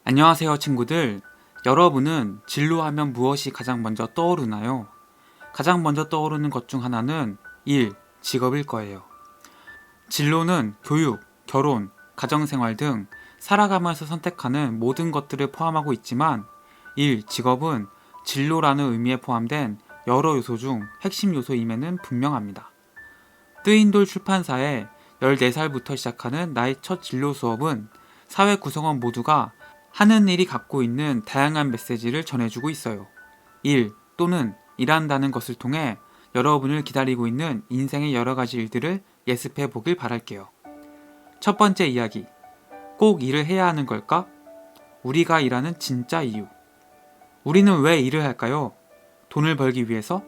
안녕하세요 친구들. 여러분은 진로하면 무엇이 가장 먼저 떠오르나요? 가장 먼저 떠오르는 것 중 하나는 일, 직업일 거예요. 진로는 교육, 결혼, 가정생활 등 살아가면서 선택하는 모든 것들을 포함하고 있지만 일, 직업은 진로라는 의미에 포함된 여러 요소 중 핵심 요소임에는 분명합니다. 뜨인돌 출판사의 14살부터 시작하는 나의 첫 진로 수업은 사회 구성원 모두가 하는 일이 갖고 있는 다양한 메시지를 전해주고 있어요. 일 또는 일한다는 것을 통해 여러분을 기다리고 있는 인생의 여러 가지 일들을 예습해 보길 바랄게요. 첫 번째 이야기. 꼭 일을 해야 하는 걸까? 우리가 일하는 진짜 이유. 우리는 왜 일을 할까요? 돈을 벌기 위해서?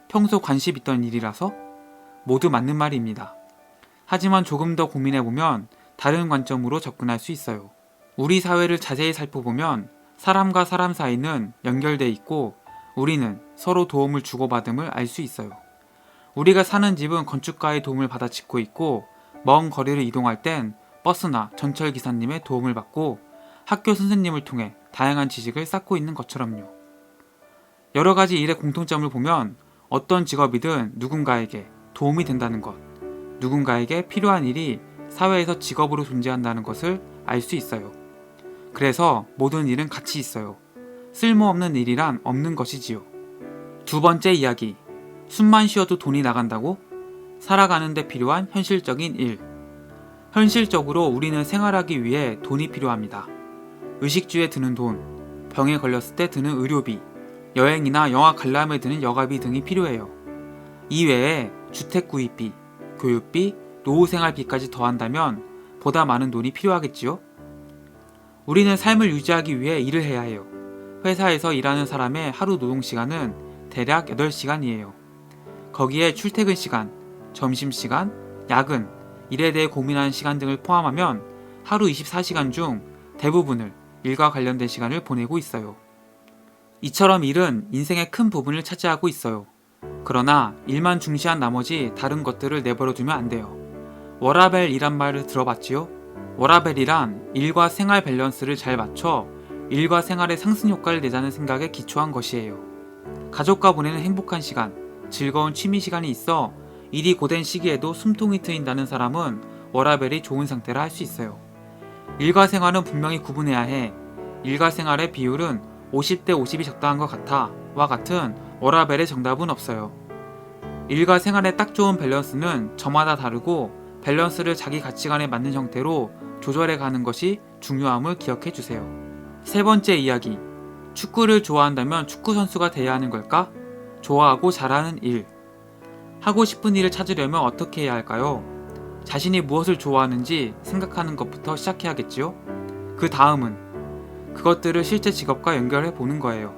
평소 관심 있던 일이라서? 모두 맞는 말입니다. 하지만 조금 더 고민해보면 다른 관점으로 접근할 수 있어요. 우리 사회를 자세히 살펴보면 사람과 사람 사이는 연결돼 있고 우리는 서로 도움을 주고받음을 알 수 있어요. 우리가 사는 집은 건축가의 도움을 받아 짓고 있고 먼 거리를 이동할 땐 버스나 전철 기사님의 도움을 받고 학교 선생님을 통해 다양한 지식을 쌓고 있는 것처럼요. 여러 가지 일의 공통점을 보면 어떤 직업이든 누군가에게 도움이 된다는 것, 누군가에게 필요한 일이 사회에서 직업으로 존재한다는 것을 알 수 있어요. 그래서 모든 일은 가치 있어요. 쓸모없는 일이란 없는 것이지요. 두 번째 이야기. 숨만 쉬어도 돈이 나간다고? 살아가는 데 필요한 현실적인 일. 현실적으로 우리는 생활하기 위해 돈이 필요합니다. 의식주에 드는 돈, 병에 걸렸을 때 드는 의료비, 여행이나 영화 관람에 드는 여가비 등이 필요해요. 이외에 주택 구입비, 교육비, 노후생활비까지 더한다면 보다 많은 돈이 필요하겠지요? 우리는 삶을 유지하기 위해 일을 해야 해요. 회사에서 일하는 사람의 하루 노동시간은 대략 8시간이에요. 거기에 출퇴근 시간, 점심시간, 야근, 일에 대해 고민하는 시간 등을 포함하면 하루 24시간 중 대부분을 일과 관련된 시간을 보내고 있어요. 이처럼 일은 인생의 큰 부분을 차지하고 있어요. 그러나 일만 중시한 나머지 다른 것들을 내버려 두면 안 돼요. 워라밸이란 말을 들어봤지요? 워라밸이란 일과 생활 밸런스를 잘 맞춰 일과 생활의 상승 효과를 내자는 생각에 기초한 것이에요. 가족과 보내는 행복한 시간, 즐거운 취미 시간이 있어 일이 고된 시기에도 숨통이 트인다는 사람은 워라밸이 좋은 상태라 할 수 있어요. 일과 생활은 분명히 구분해야 해. 일과 생활의 비율은 50대 50이 적당한 것 같아 와 같은 워라밸의 정답은 없어요. 일과 생활의 딱 좋은 밸런스는 저마다 다르고 밸런스를 자기 가치관에 맞는 형태로 조절해 가는 것이 중요함을 기억해 주세요. 세 번째 이야기. 축구를 좋아한다면 축구 선수가 돼야 하는 걸까? 좋아하고 잘하는 일. 하고 싶은 일을 찾으려면 어떻게 해야 할까요? 자신이 무엇을 좋아하는지 생각하는 것부터 시작해야겠지요? 그 다음은 그것들을 실제 직업과 연결해 보는 거예요.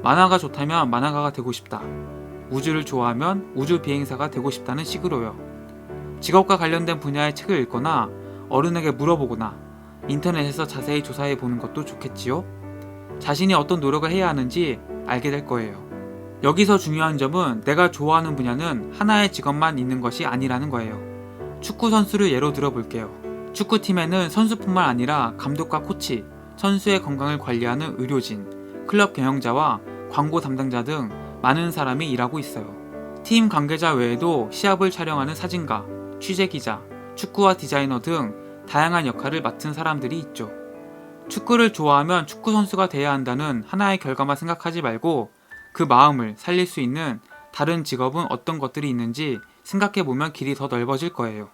만화가 좋다면 만화가가 되고 싶다. 우주를 좋아하면 우주 비행사가 되고 싶다는 식으로요. 직업과 관련된 분야의 책을 읽거나 어른에게 물어보거나 인터넷에서 자세히 조사해 보는 것도 좋겠지요? 자신이 어떤 노력을 해야 하는지 알게 될 거예요. 여기서 중요한 점은 내가 좋아하는 분야는 하나의 직업만 있는 것이 아니라는 거예요. 축구 선수를 예로 들어 볼게요. 축구팀에는 선수뿐만 아니라 감독과 코치, 선수의 건강을 관리하는 의료진, 클럽 경영자와 광고 담당자 등 많은 사람이 일하고 있어요. 팀 관계자 외에도 시합을 촬영하는 사진가, 취재기자, 축구화 디자이너 등 다양한 역할을 맡은 사람들이 있죠. 축구를 좋아하면 축구 선수가 돼야 한다는 하나의 결과만 생각하지 말고 그 마음을 살릴 수 있는 다른 직업은 어떤 것들이 있는지 생각해보면 길이 더 넓어질 거예요.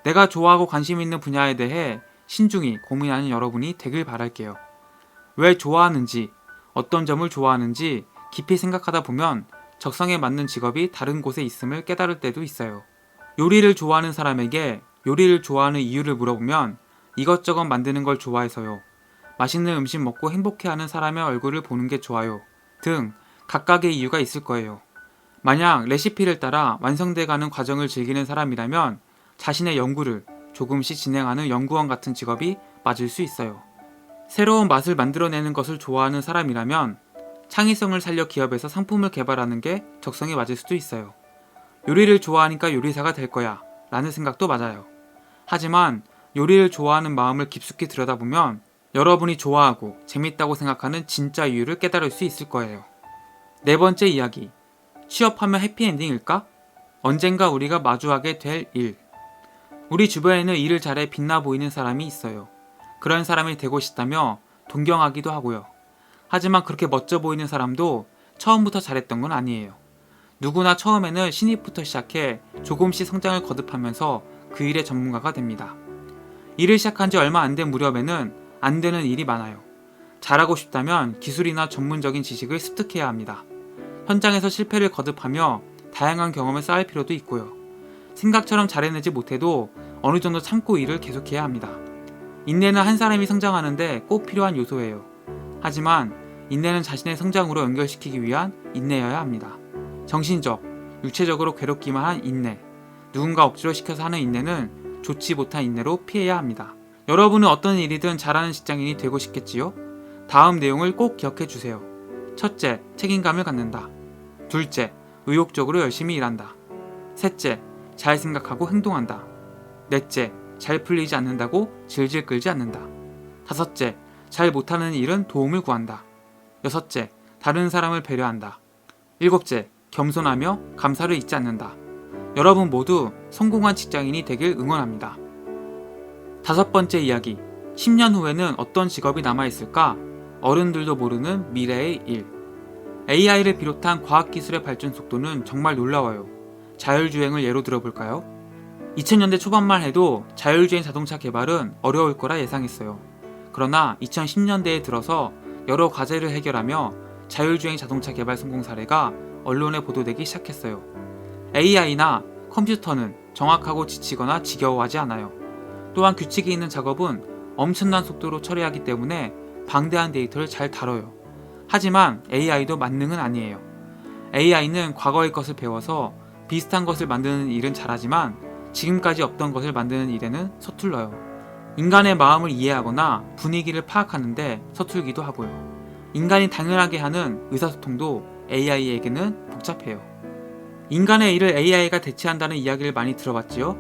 내가 좋아하고 관심 있는 분야에 대해 신중히 고민하는 여러분이 되길 바랄게요. 왜 좋아하는지, 어떤 점을 좋아하는지 깊이 생각하다 보면 적성에 맞는 직업이 다른 곳에 있음을 깨달을 때도 있어요. 요리를 좋아하는 사람에게 요리를 좋아하는 이유를 물어보면 이것저것 만드는 걸 좋아해서요. 맛있는 음식 먹고 행복해하는 사람의 얼굴을 보는 게 좋아요. 등 각각의 이유가 있을 거예요. 만약 레시피를 따라 완성돼가는 과정을 즐기는 사람이라면 자신의 연구를 조금씩 진행하는 연구원 같은 직업이 맞을 수 있어요. 새로운 맛을 만들어내는 것을 좋아하는 사람이라면 창의성을 살려 기업에서 상품을 개발하는 게 적성에 맞을 수도 있어요. 요리를 좋아하니까 요리사가 될 거야 라는 생각도 맞아요. 하지만 요리를 좋아하는 마음을 깊숙이 들여다보면 여러분이 좋아하고 재밌다고 생각하는 진짜 이유를 깨달을 수 있을 거예요. 네 번째 이야기. 취업하면 해피엔딩일까? 언젠가 우리가 마주하게 될 일. 우리 주변에는 일을 잘해 빛나 보이는 사람이 있어요. 그런 사람이 되고 싶다며 동경하기도 하고요. 하지만 그렇게 멋져 보이는 사람도 처음부터 잘했던 건 아니에요. 누구나 처음에는 신입부터 시작해 조금씩 성장을 거듭하면서 그 일의 전문가가 됩니다. 일을 시작한 지 얼마 안 된 무렵에는 안 되는 일이 많아요. 잘하고 싶다면 기술이나 전문적인 지식을 습득해야 합니다. 현장에서 실패를 거듭하며 다양한 경험을 쌓을 필요도 있고요. 생각처럼 잘해내지 못해도 어느 정도 참고 일을 계속해야 합니다. 인내는 한 사람이 성장하는데 꼭 필요한 요소예요. 하지만 인내는 자신의 성장으로 연결시키기 위한 인내여야 합니다. 정신적, 육체적으로 괴롭기만 한 인내, 누군가 억지로 시켜서 하는 인내는 좋지 못한 인내로 피해야 합니다. 여러분은 어떤 일이든 잘하는 직장인이 되고 싶겠지요? 다음 내용을 꼭 기억해 주세요. 첫째, 책임감을 갖는다. 둘째, 의욕적으로 열심히 일한다. 셋째, 잘 생각하고 행동한다. 넷째, 잘 풀리지 않는다고 질질 끌지 않는다. 다섯째, 잘 못하는 일은 도움을 구한다. 여섯째, 다른 사람을 배려한다. 일곱째, 겸손하며 감사를 잊지 않는다. 여러분 모두 성공한 직장인이 되길 응원합니다. 다섯 번째 이야기. 10년 후에는 어떤 직업이 남아있을까? 어른들도 모르는 미래의 일. AI를 비롯한 과학기술의 발전 속도는 정말 놀라워요. 자율주행을 예로 들어볼까요? 2000년대 초반만 해도 자율주행 자동차 개발은 어려울 거라 예상했어요. 그러나 2010년대에 들어서 여러 과제를 해결하며 자율주행 자동차 개발 성공 사례가 언론에 보도되기 시작했어요. AI나 컴퓨터는 정확하고 지치거나 지겨워하지 않아요. 또한 규칙이 있는 작업은 엄청난 속도로 처리하기 때문에 방대한 데이터를 잘 다뤄요. 하지만 AI도 만능은 아니에요. AI는 과거의 것을 배워서 비슷한 것을 만드는 일은 잘하지만 지금까지 없던 것을 만드는 일에는 서툴러요. 인간의 마음을 이해하거나 분위기를 파악하는데 서툴기도 하고요. 인간이 당연하게 하는 의사소통도 AI에게는 복잡해요. 인간의 일을 AI가 대체한다는 이야기를 많이 들어봤지요?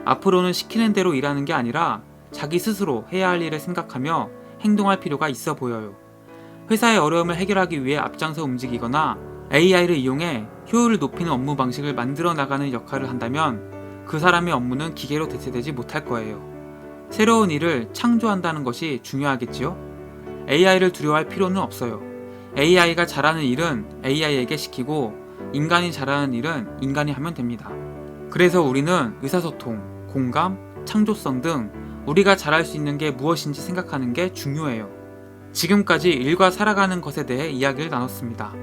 앞으로는 시키는 대로 일하는 게 아니라 자기 스스로 해야 할 일을 생각하며 행동할 필요가 있어 보여요. 회사의 어려움을 해결하기 위해 앞장서 움직이거나 AI를 이용해 효율을 높이는 업무 방식을 만들어 나가는 역할을 한다면 그 사람의 업무는 기계로 대체되지 못할 거예요. 새로운 일을 창조한다는 것이 중요하겠지요? AI를 두려워할 필요는 없어요. AI가 잘하는 일은 AI에게 시키고 인간이 잘하는 일은 인간이 하면 됩니다. 그래서 우리는 의사소통, 공감, 창조성 등 우리가 잘할 수 있는 게 무엇인지 생각하는 게 중요해요. 지금까지 일과 살아가는 것에 대해 이야기를 나눴습니다.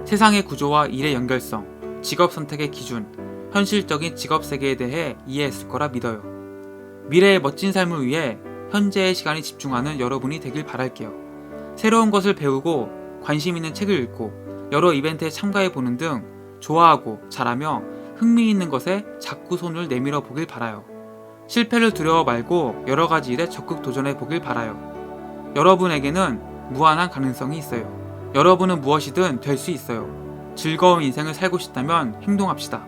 세상의 구조와 일의 연결성, 직업 선택의 기준, 현실적인 직업 세계에 대해 이해했을 거라 믿어요. 미래의 멋진 삶을 위해 현재의 시간에 집중하는 여러분이 되길 바랄게요. 새로운 것을 배우고 관심 있는 책을 읽고 여러 이벤트에 참가해보는 등 좋아하고 잘하며 흥미있는 것에 자꾸 손을 내밀어 보길 바라요. 실패를 두려워 말고 여러 가지 일에 적극 도전해 보길 바라요. 여러분에게는 무한한 가능성이 있어요. 여러분은 무엇이든 될 수 있어요. 즐거운 인생을 살고 싶다면 행동합시다.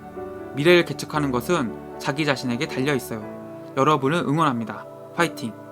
미래를 개척하는 것은 자기 자신에게 달려 있어요. 여러분을 응원합니다. 화이팅!